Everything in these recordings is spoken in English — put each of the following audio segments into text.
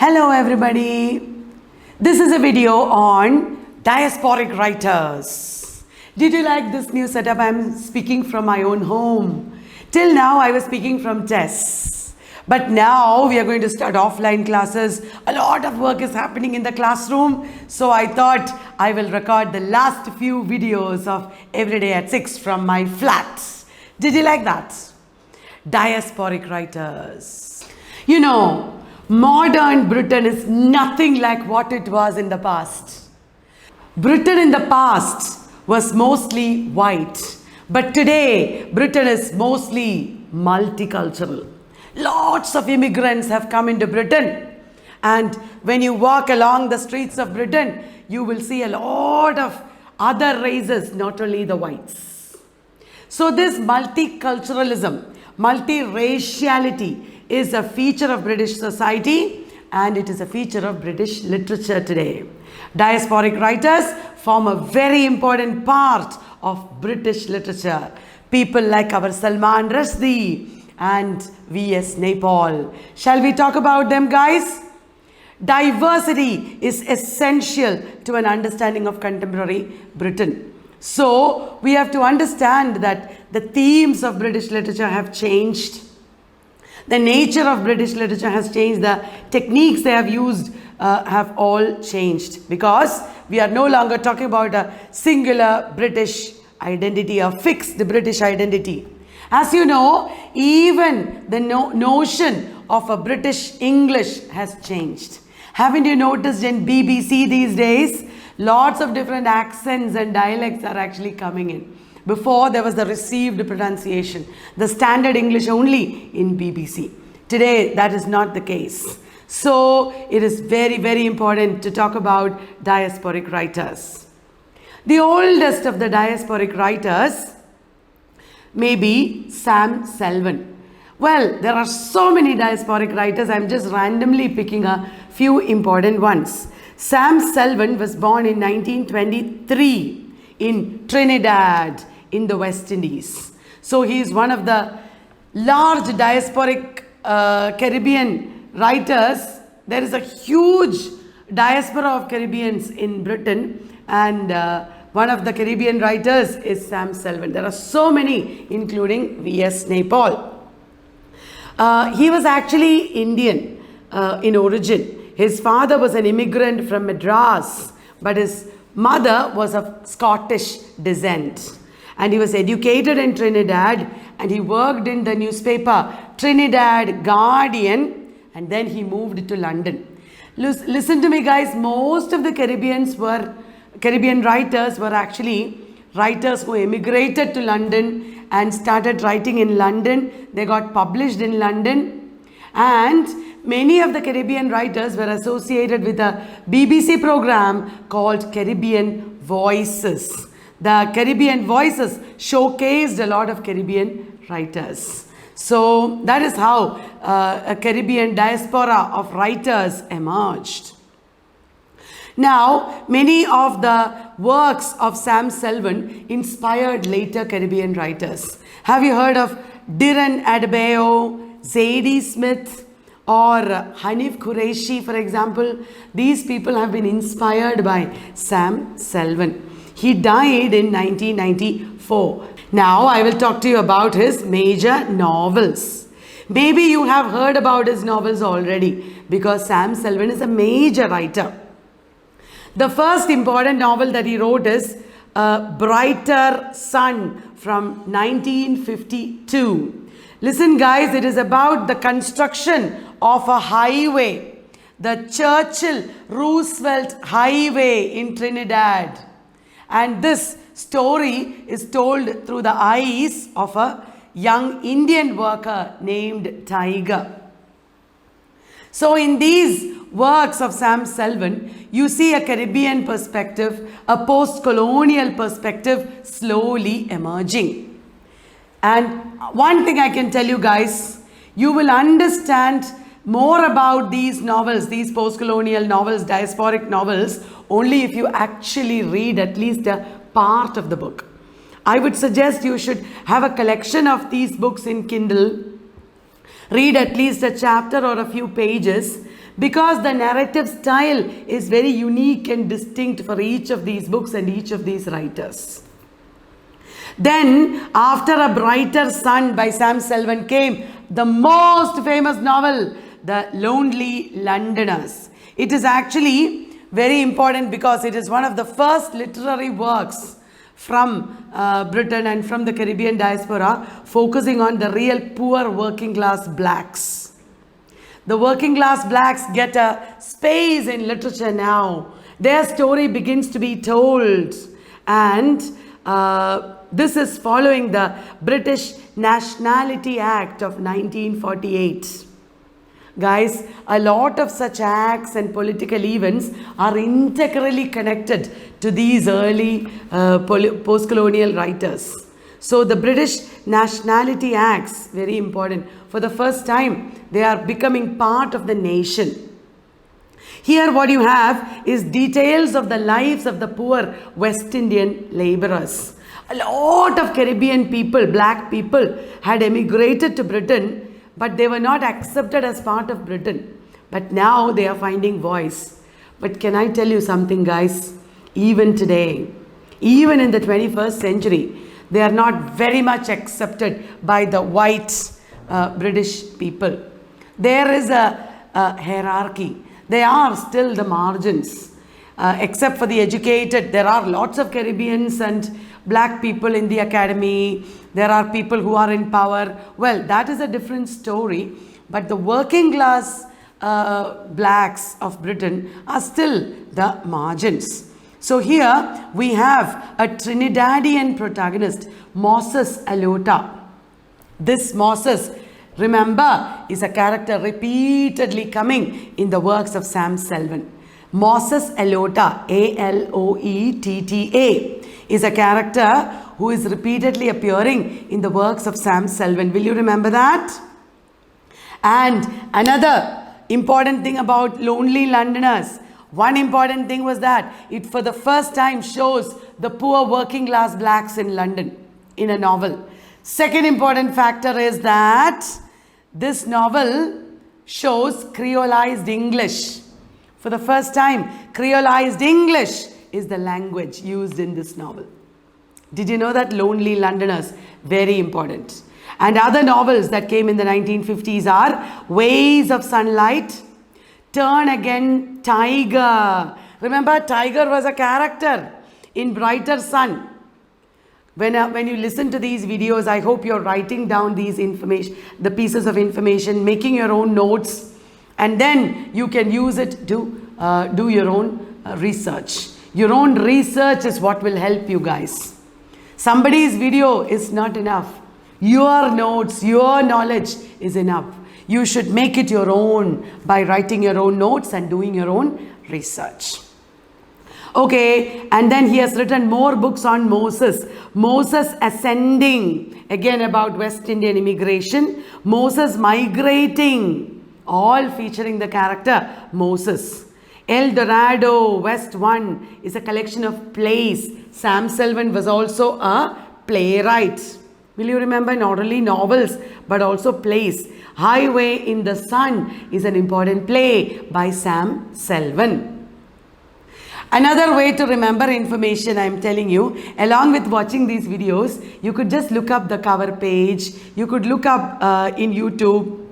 Hello everybody. This is a video on diasporic writers. Did you like this new setup? I'm speaking from my own home. Till now I was speaking from TES. But now we are going to start offline classes. A lot of work is happening in the classroom. So I thought I will record the last few videos of Everyday at 6 from my flat. Did you like that? Diasporic writers. You know, modern Britain is nothing like what it was in the past. Britain in the past was mostly white, but today Britain is mostly multicultural. Lots of immigrants have come into Britain, and when you walk along the streets of Britain, you will see a lot of other races, not only the whites. So this multiculturalism, multiraciality is a feature of British society, and it is a feature of British literature today. Diasporic writers form a very important part of British literature. People like our Salman Rushdie and V.S. Naipaul. Shall we talk about them, guys? Diversity is essential to an understanding of contemporary Britain. So we have to understand that the themes of British literature have changed. The nature of British literature has changed. The techniques they have used have all changed, because we are no longer talking about a singular British identity, a fixed British identity. As you know, even the notion of a British English has changed. Haven't you noticed in BBC these days, lots of different accents and dialects are actually coming in. Before, there was the received pronunciation, the standard English only in BBC. Today, that is not the case. So, it is very, very important to talk about diasporic writers. The oldest of the diasporic writers may be Sam Selvon. Well, there are so many diasporic writers. I'm just randomly picking a few important ones. Sam Selvon was born in 1923 in Trinidad, in the West Indies. So he is one of the large diasporic Caribbean writers. There is a huge diaspora of Caribbeans in Britain, and one of the Caribbean writers is Sam Selvon. There are so many, including V.S. Naipaul. He was actually Indian in origin. His father was an immigrant from Madras, but his mother was of Scottish descent. And he was educated in Trinidad, and he worked in the newspaper Trinidad Guardian, and then he moved to London. Listen to me, guys. Most of the Caribbean writers were actually writers who emigrated to London and started writing in London. They got published in London, and many of the Caribbean writers were associated with a BBC program called Caribbean Voices. The Caribbean Voices showcased a lot of Caribbean writers. So that is how a Caribbean diaspora of writers emerged. Now, many of the works of Sam Selvon inspired later Caribbean writers. Have you heard of Diran Adebayo, Zadie Smith, or Hanif Qureshi, for example? These people have been inspired by Sam Selvon. He died in 1994. Now I will talk to you about his major novels. Maybe you have heard about his novels already, because Sam Selvon is a major writer. The first important novel that he wrote is A Brighter Sun from 1952. Listen, guys, it is about the construction of a highway, the Churchill-Roosevelt Highway in Trinidad. And this story is told through the eyes of a young Indian worker named Tiger. So in these works of Sam Selvon, you see a Caribbean perspective, a post-colonial perspective slowly emerging. And one thing I can tell you, guys, you will understand more about these novels, these post-colonial novels, diasporic novels, only if you actually read at least a part of the book. I would suggest you should have a collection of these books in Kindle. Read at least a chapter or a few pages, because the narrative style is very unique and distinct for each of these books and each of these writers. Then, after A Brighter Sun by Sam Selvin came the most famous novel, The Lonely Londoners. It is actually very important because it is one of the first literary works from Britain and from the Caribbean diaspora, focusing on the real poor working class blacks. The working class blacks get a space in literature now. Their story begins to be told, and this is following the British Nationality Act of 1948. Guys, a lot of such acts and political events are integrally connected to these early post-colonial writers. So the British Nationality Acts, very important. For the first time, they are becoming part of the nation. Here what you have is details of the lives of the poor West Indian laborers. A lot of Caribbean people, black people, had emigrated to Britain, but they were not accepted as part of Britain. But now they are finding voice. But can I tell you something, guys? Even today, even in the 21st century, they are not very much accepted by the white British people. There is a hierarchy. They are still the margins. Except for the educated, there are lots of Caribbeans and black people in the academy. There are people who are in power. Well, that is a different story. But the working class blacks of Britain are still the margins. So here we have a Trinidadian protagonist, Moses Alota. This Moses, remember, is a character repeatedly coming in the works of Sam Selvin. Moses Alota, A-L-O-E-T-T-A, is a character who is repeatedly appearing in the works of Sam Selvin. Will you remember that? And another important thing about Lonely Londoners, one important thing was that it for the first time shows the poor working class blacks in London in a novel. Second important factor is that this novel shows creolized English. For the first time, creolized English is the language used in this novel. Did you know that? Lonely Londoners, very important. And other novels that came in the 1950s are Ways of Sunlight, Turn Again, Tiger. Remember, Tiger was a character in Brighter Sun. When you listen to these videos, I hope you're writing down these information, the pieces of information, making your own notes, and then you can use it to do your own research. Your own research is what will help you, guys. Somebody's video is not enough. Your notes, your knowledge is enough. You should make it your own by writing your own notes and doing your own research. Okay, and then he has written more books on Moses. Moses Ascending, again about West Indian immigration. Moses Migrating, all featuring the character Moses. El Dorado, West One, is a collection of plays. Sam Selvin was also a playwright. Will you remember? Not only novels, but also plays. Highway in the Sun is an important play by Sam Selvin. Another way to remember information, I am telling you, along with watching these videos, you could just look up the cover page. You could look up in YouTube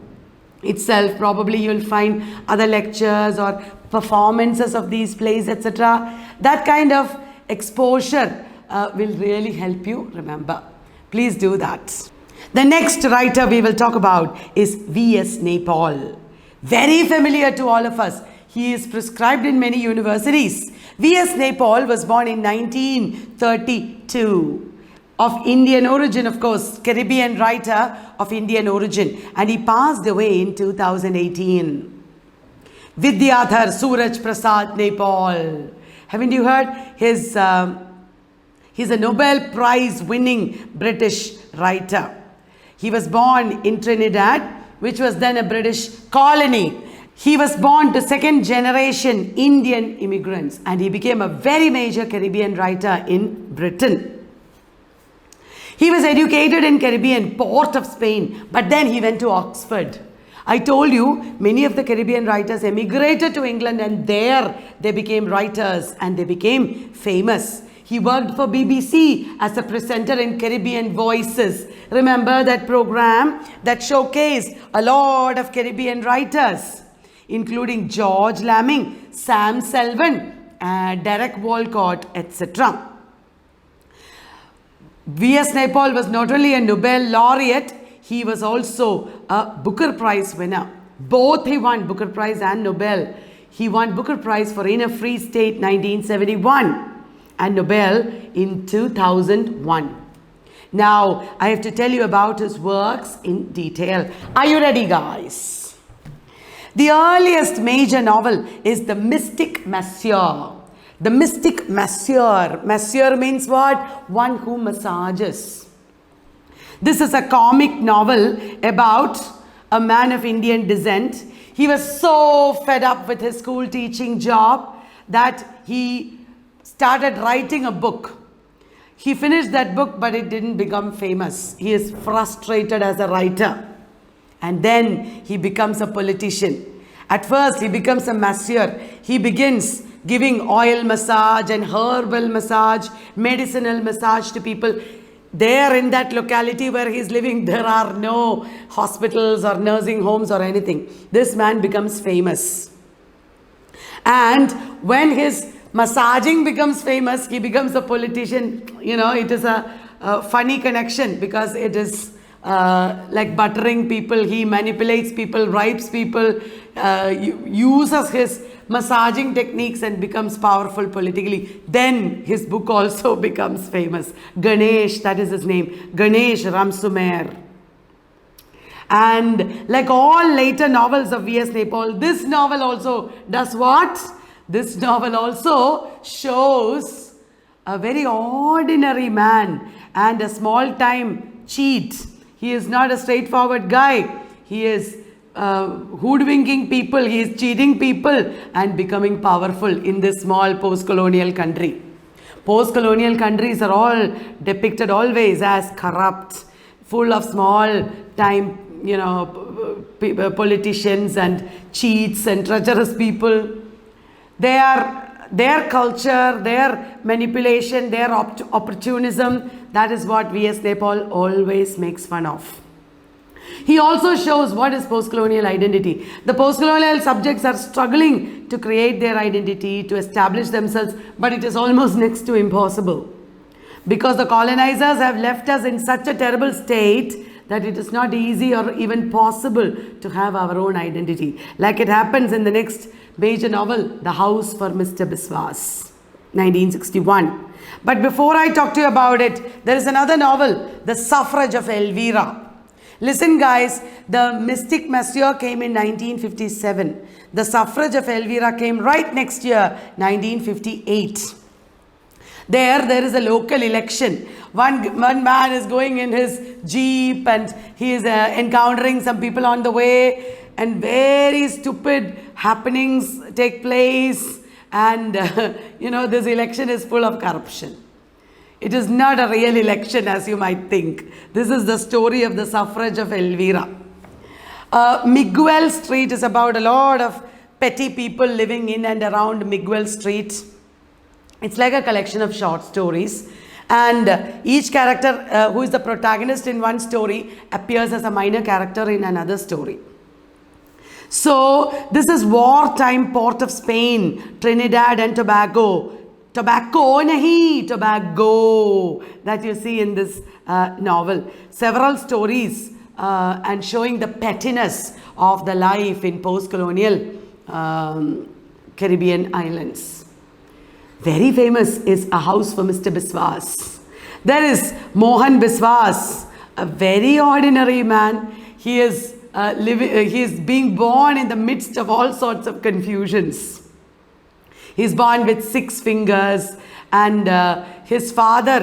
itself. Probably you'll find other lectures or performances of these plays, etc. That kind of exposure will really help you remember. Please do that. The next writer we will talk about is V.S. Naipaul. Very familiar to all of us. He is prescribed in many universities. V.S. Naipaul was born in 1932. Of Indian origin, of course, Caribbean writer of Indian origin. And he passed away in 2018. Vidyadhar Suraj Prasad Naipaul. Haven't you heard? He's a Nobel Prize winning British writer. He was born in Trinidad, which was then a British colony. He was born to second generation Indian immigrants, and he became a very major Caribbean writer in Britain. He was educated in Caribbean, port of Spain, but then he went to Oxford. I told you many of the Caribbean writers emigrated to England and there they became writers and they became famous. He worked for BBC as a presenter in Caribbean Voices. Remember that program that showcased a lot of Caribbean writers, including George Lamming, Sam Selvin, Derek Walcott, etc. V.S. Naipaul was not only a Nobel laureate, he was also a Booker Prize winner. Both he won, Booker Prize and Nobel. He won Booker Prize for In a Free State 1971 and Nobel in 2001. Now, I have to tell you about his works in detail. Are you ready, guys? The earliest major novel is The Mystic Masseur. The Mystic Masseur. Masseur means what? One who massages. This is a comic novel about a man of Indian descent. He was so fed up with his school teaching job that he started writing a book. He finished that book, but it didn't become famous. He is frustrated as a writer. And then he becomes a politician. At first, he becomes a masseur. He begins giving oil massage and herbal massage, medicinal massage to people. There in that locality where he's living, there are no hospitals or nursing homes or anything. This man becomes famous. And when his massaging becomes famous, he becomes a politician. You know, it is a funny connection because it is like buttering people. He manipulates people, bribes people, uses his massaging techniques and becomes powerful politically. Then his book also becomes famous. Ganesh, that is his name. Ganesh Ramsumer. And like all later novels of V.S. Naipaul, this novel also does what? This novel also shows a very ordinary man and a small-time cheat. He is not a straightforward guy. He is hoodwinking people, he is cheating people and becoming powerful in this small post-colonial country. Post-colonial countries are all depicted always as corrupt, full of small-time, you know, politicians and cheats and treacherous people. Their culture, their manipulation, their opportunism, that is what V.S. Naipaul always makes fun of. He also shows what is post-colonial identity. The post-colonial subjects are struggling to create their identity, to establish themselves, but it is almost next to impossible. Because the colonizers have left us in such a terrible state that it is not easy or even possible to have our own identity. Like it happens in the next major novel, The House for Mr. Biswas, 1961. But before I talk to you about it, there is another novel, The Suffrage of Elvira. Listen guys, The Mystic Masseur came in 1957. The Suffrage of Elvira came right next year, 1958. There is a local election. One man is going in his jeep and he is encountering some people on the way and very stupid happenings take place and you know, this election is full of corruption. It is not a real election as you might think. This is the story of the Suffrage of Elvira. Miguel Street is about a lot of petty people living in and around Miguel Street. It's like a collection of short stories. And each character who is the protagonist in one story appears as a minor character in another story. So this is wartime port of Spain, Trinidad and Tobago. Tobacco nahi, Tobago, that you see in this novel. Several stories and showing the pettiness of the life in post-colonial Caribbean islands. Very famous is A House for Mr. Biswas. There is Mohan Biswas, a very ordinary man. He is being born in the midst of all sorts of confusions. He's born with 6 fingers and his father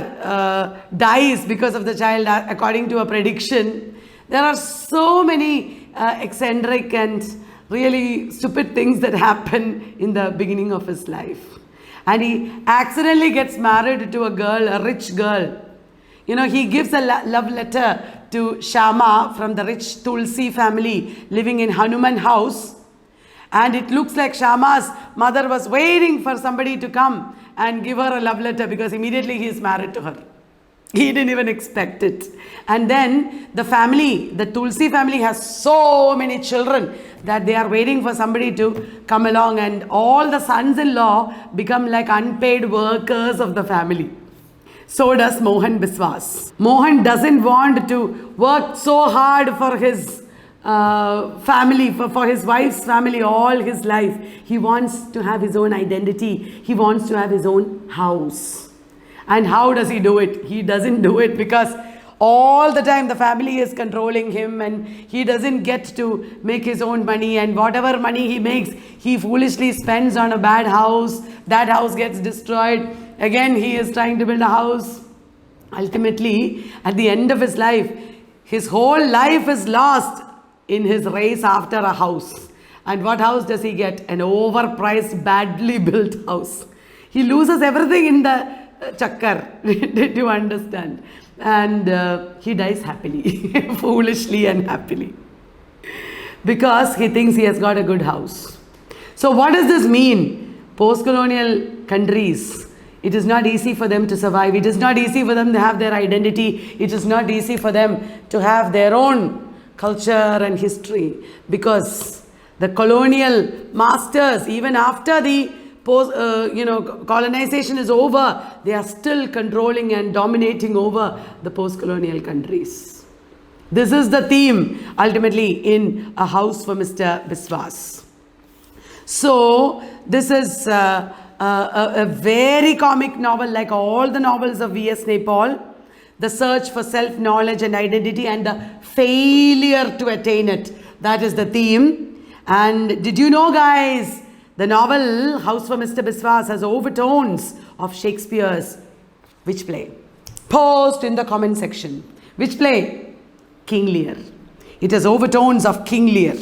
dies because of the child according to a prediction. There are so many eccentric and really stupid things that happen in the beginning of his life. And he accidentally gets married to a girl, a rich girl. You know, he gives a love letter to Shama from the rich Tulsi family living in Hanuman house. And it looks like Shama's mother was waiting for somebody to come and give her a love letter, because immediately he is married to her. He didn't even expect it. And then the family, the Tulsi family, has so many children that they are waiting for somebody to come along, and all the sons-in-law become like unpaid workers of the family. So does Mohan Biswas. Mohan doesn't want to work so hard for his family, for his wife's family all his life. He wants to have his own identity. He wants to have his own house. And how does he do it? He doesn't do it because all the time the family is controlling him, and he doesn't get to make his own money, and whatever money he makes, he foolishly spends on a bad house. That house gets destroyed. Again, he is trying to build a house. Ultimately, at the end of his life, his whole life is lost in his race after a house. And what house does he get? An overpriced, badly built house. He loses everything in the chakkar. Did you understand? And he dies happily, foolishly and happily, because he thinks he has got a good house. So what does this mean? Post-colonial countries, it is not easy for them to survive. It is not easy for them to have their identity. It is not easy for them to have their own culture and history, because the colonial masters, even after the colonization is over, they are still controlling and dominating over the post-colonial countries. This is the theme ultimately in A House for Mr. Biswas. So this is a very comic novel, like all the novels of V.S. Naipaul. The search for self-knowledge and identity and the failure to attain it. That is the theme. And did you know, guys, the novel House for Mr. Biswas has overtones of Shakespeare's which play? Post in the comment section. Which play? King Lear. It has overtones of King Lear.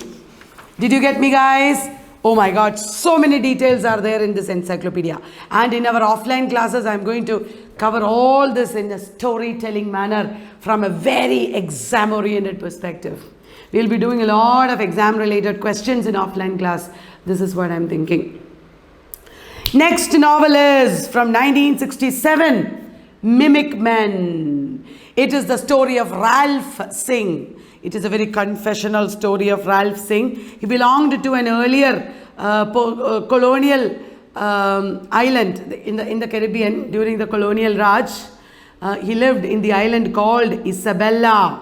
Did you get me, guys? Oh my God, so many details are there in this encyclopedia. And in our offline classes, I'm going to cover all this in a storytelling manner from a very exam-oriented perspective. We'll be doing a lot of exam-related questions in offline class. This is what I'm thinking. Next novel is from 1967, Mimic Men. It is the story of Ralph Singh. It is a very confessional story of Ralph Singh. He belonged to an earlier colonial island in the Caribbean during the colonial Raj. He lived in the island called Isabella,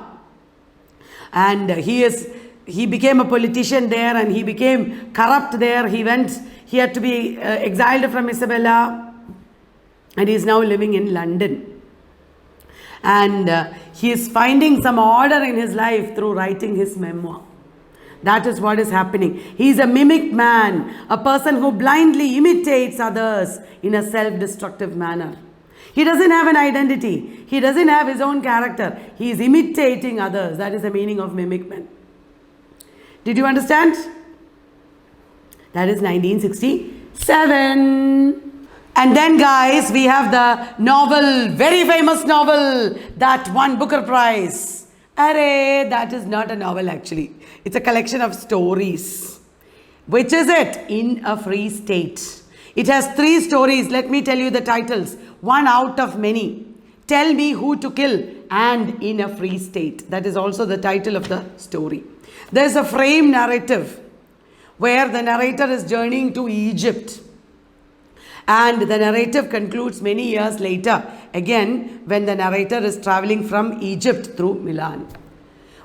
and he became a politician there, and he became corrupt there. He had to be exiled from Isabella, and he is now living in London. And he is finding some order in his life through writing his memoir. That is what is happening. He is a mimic man, a person who blindly imitates others in a self-destructive manner. He doesn't have an identity. He doesn't have his own character. He is imitating others. That is the meaning of mimic man. Did you understand? That is 1967. And then, guys, we have the novel, very famous novel that won Booker Prize. Array, that is not a novel actually. It's a collection of stories. Which is it? In a Free State. It has 3 stories. Let me tell you the titles. One out of many. Tell Me Who to Kill and In a Free State. That is also the title of the story. There is a frame narrative where the narrator is journeying to Egypt. And the narrative concludes many years later, again when the narrator is traveling from Egypt through Milan.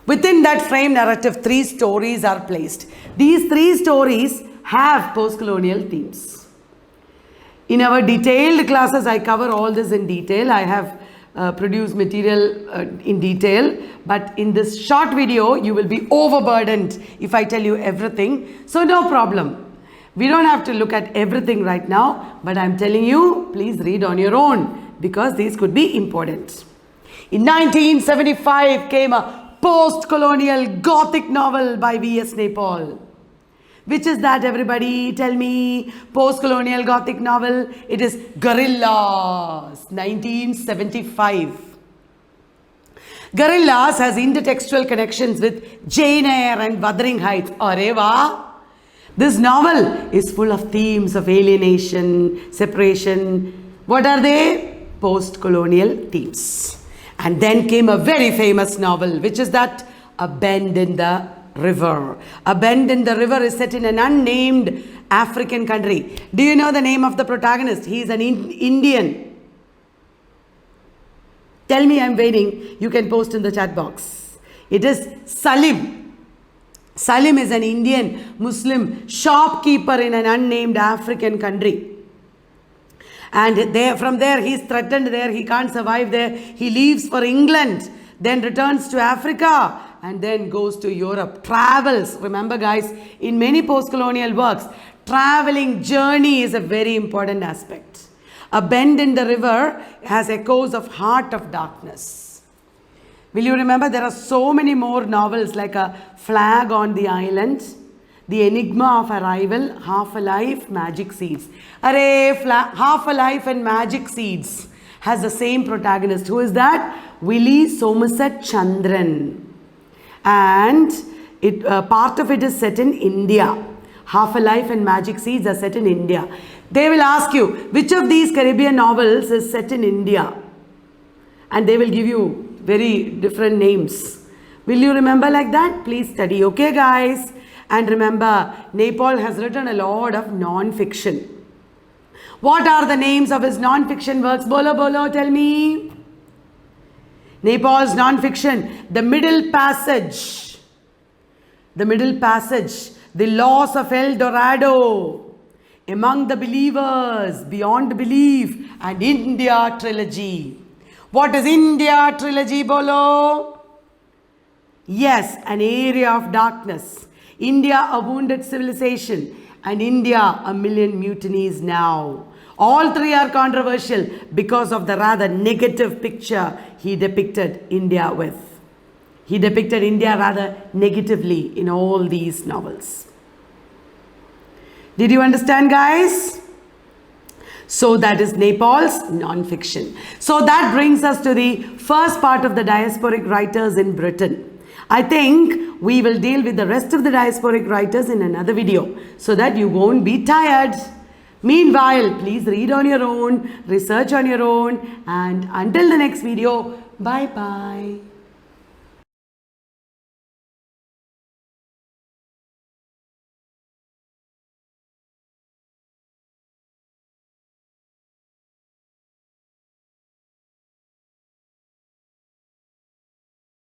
Within that frame narrative, 3 stories are placed. These 3 stories have post-colonial themes. In our detailed classes, I cover all this in detail. I have produced material in detail, but in this short video, you will be overburdened if I tell you everything. So no problem. We don't have to look at everything right now, but I'm telling you, please read on your own because these could be important. In 1975 came a post-colonial Gothic novel by V.S. Naipaul. Which is that, everybody? Tell me. Post-colonial Gothic novel. It is Guerrillas, 1975. Gorillas has intertextual connections with Jane Eyre and Wuthering Heights. Arey wah! This novel is full of themes of alienation, separation. What are they? Post-colonial themes. And then came a very famous novel, which is that A Bend in the River. A Bend in the River is set in an unnamed African country. Do you know the name of the protagonist? He is an Indian. Tell me, I'm waiting. You can post in the chat box. It is Salim. Salim is an Indian Muslim shopkeeper in an unnamed African country. And from there, he is threatened there. He can't survive there. He leaves for England, then returns to Africa, and then goes to Europe. Travels. Remember, guys, in many post-colonial works, traveling journey is a very important aspect. A Bend in the River has echoes of Heart of Darkness. Will you remember? There are so many more novels like A Flag on the Island, The Enigma of Arrival, Half a Life, Magic Seeds. Half a Life and Magic Seeds has the same protagonist. Who is that? Willie Somerset Chandran. And part of it is set in India. Half a Life and Magic Seeds are set in India. They will ask you, which of these Caribbean novels is set in India? And they will give you very different names. Will you remember like that? Please study. Okay, guys? And remember, Naipaul has written a lot of non-fiction. What are the names of his non-fiction works? Bolo, bolo, tell me. Naipaul's non-fiction, The Middle Passage. The Middle Passage. The Loss of El Dorado. Among the Believers, Beyond Belief, and India Trilogy. What is India Trilogy, bolo? Yes, an area of darkness. India, a wounded civilization. And India, a million mutinies now. All three are controversial because of the rather negative picture he depicted India with. He depicted India rather negatively in all these novels. Did you understand, guys? So that is Naipaul's non-fiction. So that brings us to the first part of the diasporic writers in Britain. I think we will deal with the rest of the diasporic writers in another video so that you won't be tired. Meanwhile, please read on your own, research on your own, and until the next video, bye-bye.